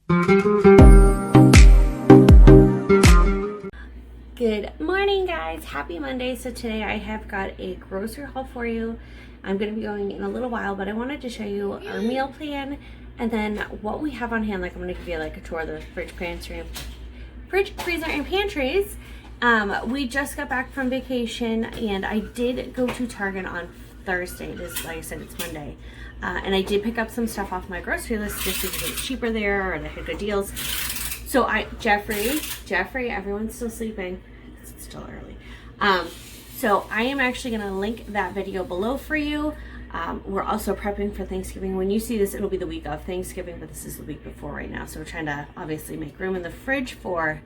Good morning, guys. Happy Monday. So today I have got a grocery haul for you. I'm going to be going in a little while, but I wanted to show you our meal plan and then what we have on hand. Like, I'm going to give you like a tour of the fridge, freezer, and pantries. We just got back from vacation and I did go to Target on Thursday. This, like I said, it's Monday. And I did pick up some stuff off my grocery list just because it was cheaper there or they had good deals. So Jeffrey, everyone's still sleeping. It's still early. So I am actually going to link that video below for you. We're also prepping for Thanksgiving. When you see this, it'll be the week of Thanksgiving, but this is the week before right now. So we're trying to obviously make room in the fridge for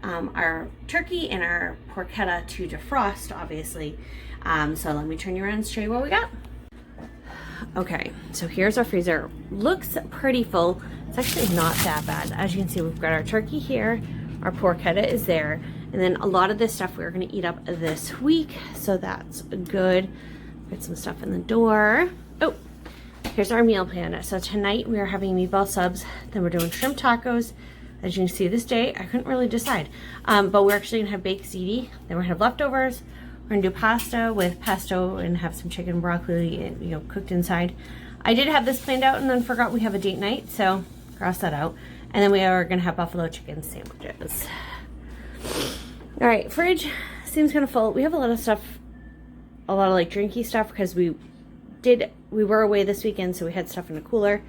our turkey and our porchetta to defrost, obviously. So let me turn you around and show you what we got. Okay, so here's our freezer. Looks pretty full. It's actually not that bad. As you can see, we've got our turkey here, our porchetta is there, and then a lot of this stuff we're going to eat up this week, so that's good. Put some stuff in the door. Oh, here's our meal plan. So tonight we are having meatball subs, then we're doing shrimp tacos. As you can see this day, I couldn't really decide, but we're actually going to have baked ziti, then we're going to have leftovers. We're gonna do pasta with pesto and have some chicken broccoli, you know, cooked inside. I did have this planned out and then forgot we have a date night, so cross that out. And then we are gonna have buffalo chicken sandwiches. All right, fridge seems kind of full. We have a lot of stuff, a lot of like drinky stuff because we were away this weekend, so we had stuff in the cooler.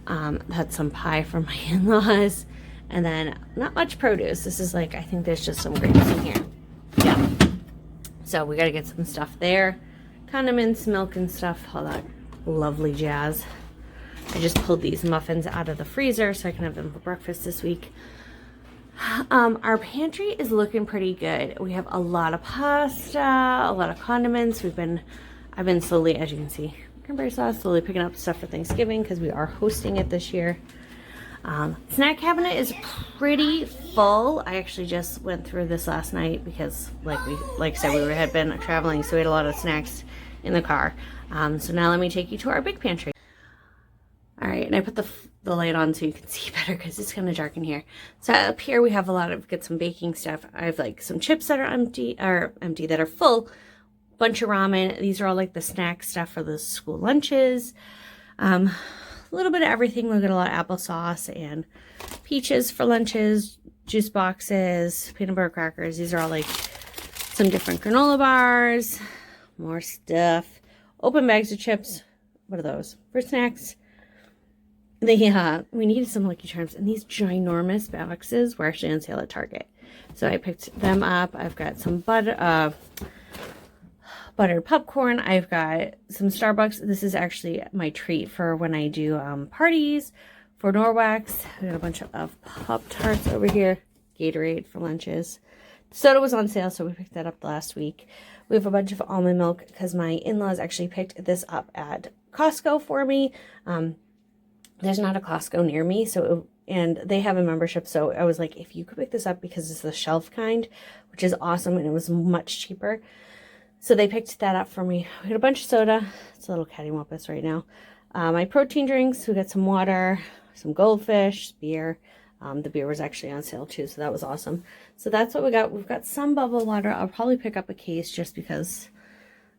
Had some pie from my in-laws, and then not much produce. This is like, I think there's just some grapes in here. Yeah. So we got to get some stuff there. Condiments, milk and stuff, all that lovely jazz. I just pulled these muffins out of the freezer so I can have them for breakfast this week. Our pantry is looking pretty good. We have a lot of pasta, a lot of condiments. I've been slowly, as you can see, cranberry sauce, slowly picking up stuff for Thanksgiving because we are hosting it this year. Snack cabinet is pretty full. I actually just went through this last night because like I said, we had been traveling, so we had a lot of snacks in the car. So now let me take you to our big pantry. All right, and I put the light on so you can see better because it's kind of dark in here. So up here we have a lot of, get some baking stuff. I have like some chips that are empty that are full, bunch of ramen. These are all like the snack stuff for the school lunches. A little bit of everything. We'll get a lot of applesauce and peaches for lunches, juice boxes, peanut butter crackers. These are all like some different granola bars, more stuff, open bags of chips. What are those? For snacks. We needed some Lucky Charms, and these ginormous boxes were actually on sale at Target. So I picked them up. I've got some buttered popcorn. I've got some Starbucks. This is actually my treat for when I do parties for Norwex. We got a bunch of Pop-Tarts over here. Gatorade for lunches. Soda was on sale, so we picked that up last week. We have a bunch of almond milk because my in-laws actually picked this up at Costco for me. There's not a Costco near me, and they have a membership, so I was like, if you could pick this up, because it's the shelf kind, which is awesome, and it was much cheaper. So they picked that up for me. We got a bunch of soda. It's a little cattywampus right now. My protein drinks. We got some water, some Goldfish, beer. The beer was actually on sale too, so that was awesome. So that's what we got. We've got some bubble water. I'll probably pick up a case just because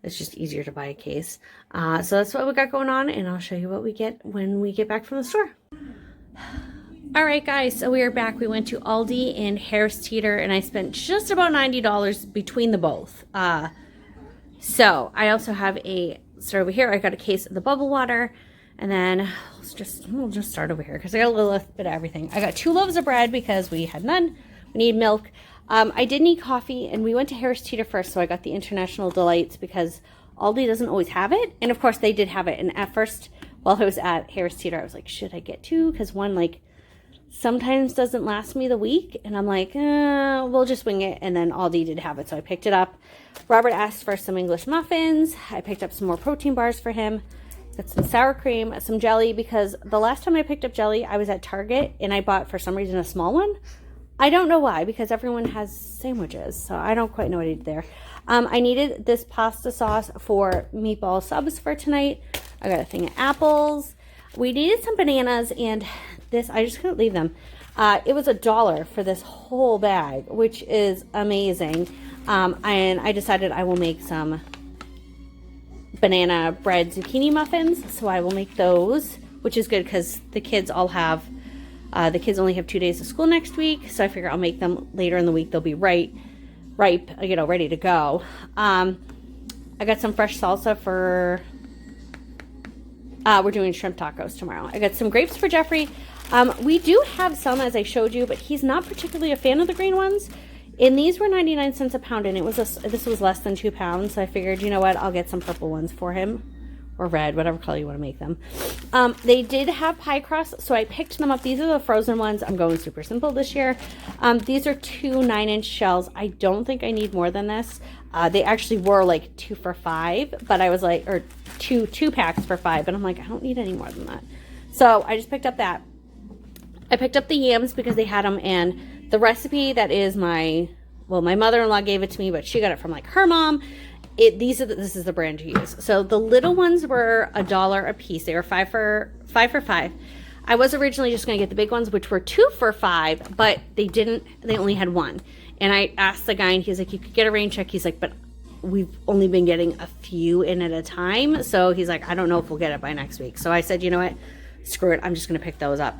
it's just easier to buy a case. So that's what we got going on, and I'll show you what we get when we get back from the store. All right, guys, so we are back. We went to Aldi and Harris Teeter, and I spent just about $90 between the both. So I also have so over here, I got a case of the bubble water, and then we'll just start over here because I got a little bit of everything. I got 2 loaves of bread because we had none. We need milk. I did need coffee, and we went to Harris Teeter first, so I got the International Delights because Aldi doesn't always have it, and of course they did have it. And at first, while I was at Harris Teeter, I was like, should I get 2? Because one like sometimes doesn't last me the week, and I'm like, we'll just wing it. And then Aldi did have it, so I picked it up. Robert asked for some English muffins. I picked up some more protein bars for him. Got some sour cream, some jelly, because the last time I picked up jelly, I was at Target, and I bought, for some reason, a small one. I don't know why, because everyone has sandwiches, so I don't quite know what I did there. I needed this pasta sauce for meatball subs for tonight. I got a thing of apples. We needed some bananas, and this, I just couldn't leave them. It was $1 for this whole bag, which is amazing. And I decided I will make some banana bread zucchini muffins. So I will make those, which is good because the kids all have, the kids only have 2 days of school next week. So I figure I'll make them later in the week. They'll be ripe, you know, ready to go. I got some fresh salsa for, we're doing shrimp tacos tomorrow. I got some grapes for Jeffrey. We do have some, as I showed you, but he's not particularly a fan of the green ones. And these were 99 cents a pound, and this was less than 2 pounds. So I figured, you know what, I'll get some purple ones for him, or red, whatever color you want to make them. They did have pie crust, so I picked them up. These are the frozen ones. I'm going super simple this year. These are 2 9-inch shells. I don't think I need more than this. They actually were like 2 for $5, but I was like, or two packs for $5, but I'm like, I don't need any more than that. So I just picked up that. I picked up the yams because they had them, and the recipe that is my mother-in-law gave it to me, but she got it from like her mom. This is the brand to use. So the little ones were $1 a piece. They were 5 for $5. I was originally just going to get the big ones, which were 2 for $5, but they only had 1. And I asked the guy, and he's like, you could get a rain check. He's like, but we've only been getting a few in at a time. So he's like, I don't know if we'll get it by next week. So I said, you know what? Screw it. I'm just going to pick those up.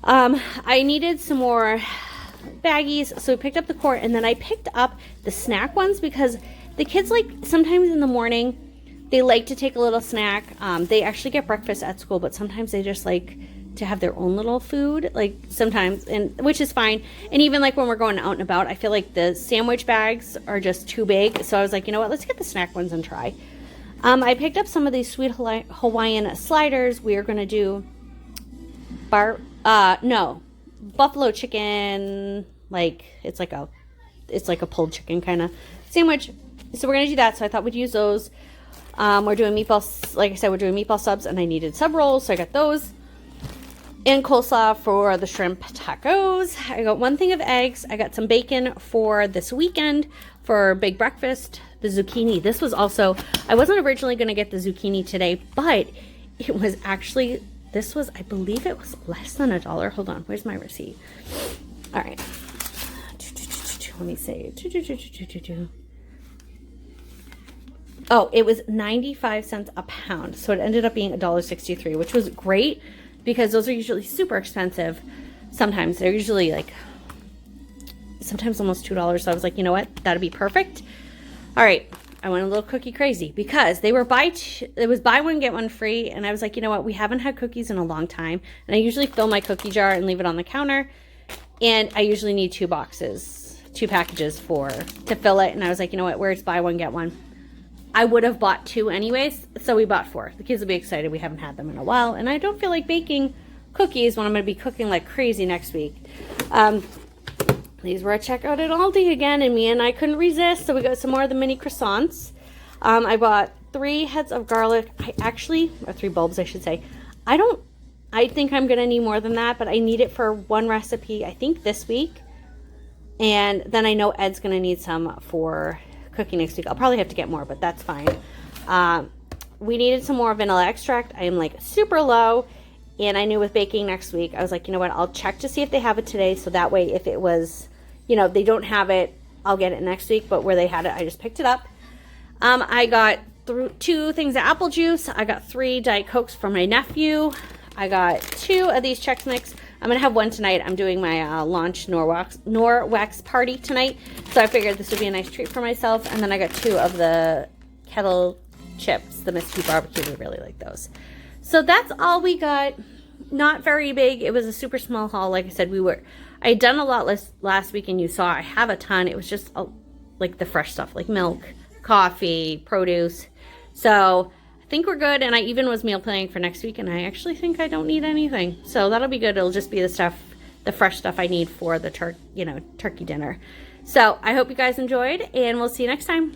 I needed some more baggies, so I picked up the quart, and then I picked up the snack ones because the kids, like, sometimes in the morning they like to take a little snack. They actually get breakfast at school, but sometimes they just like to have their own little food, like sometimes, and which is fine. And even like when we're going out and about, I feel like the sandwich bags are just too big, so I was like, you know what, let's get the snack ones and try. I picked up some of these sweet Hawaiian sliders. We are going to do buffalo chicken, like it's like a pulled chicken kind of sandwich. So we're gonna do that. So I thought we'd use those. We're doing meatballs, like I said, we're doing meatball subs, and I needed sub rolls, so I got those. And coleslaw for the shrimp tacos. I got 1 thing of eggs. I got some bacon for this weekend for big breakfast. The zucchini. This was also, I wasn't originally gonna get the zucchini today, but it was actually, this was, I believe it was less than $1. Hold on, where's my receipt? All right. Let me see. Oh, it was 95 cents a pound. So it ended up being $1.63, which was great because those are usually super expensive. Sometimes they're usually like, sometimes almost $2. So I was like, you know what? That'd be perfect. All right. I went a little cookie crazy because they were it was buy one, get one free. And I was like, you know what? We haven't had cookies in a long time. And I usually fill my cookie jar and leave it on the counter. And I usually need 2 packages to fill it. And I was like, you know what? Where's buy one, get one? I would have bought 2 anyways. So we bought 4. The kids will be excited. We haven't had them in a while. And I don't feel like baking cookies when I'm going to be cooking like crazy next week. These were at checkout at Aldi again, and me and I couldn't resist, so we got some more of the mini croissants. I bought 3 heads of garlic. Or 3 bulbs, I should say. I think I'm going to need more than that, but I need it for 1 recipe, I think this week. And then I know Ed's going to need some for cooking next week. I'll probably have to get more, but that's fine. We needed some more vanilla extract. I am like super low. And I knew with baking next week, I was like, you know what, I'll check to see if they have it today. So that way, if it was, you know, they don't have it, I'll get it next week. But where they had it, I just picked it up. I got 2 things of apple juice. I got 3 Diet Cokes for my nephew. I got 2 of these Chex Mix. I'm going to have one tonight. I'm doing my launch Norwex party tonight. So I figured this would be a nice treat for myself. And then I got 2 of the kettle chips, the Mesquite barbecue. We really like those. So that's all we got. Not very big. It was a super small haul. Like I said, I had done a lot last week, and you saw I have a ton. It was just like the fresh stuff, like milk, coffee, produce. So I think we're good. And I even was meal planning for next week, and I actually think I don't need anything. So that'll be good. It'll just be the fresh stuff I need for the turkey dinner. So I hope you guys enjoyed, and we'll see you next time.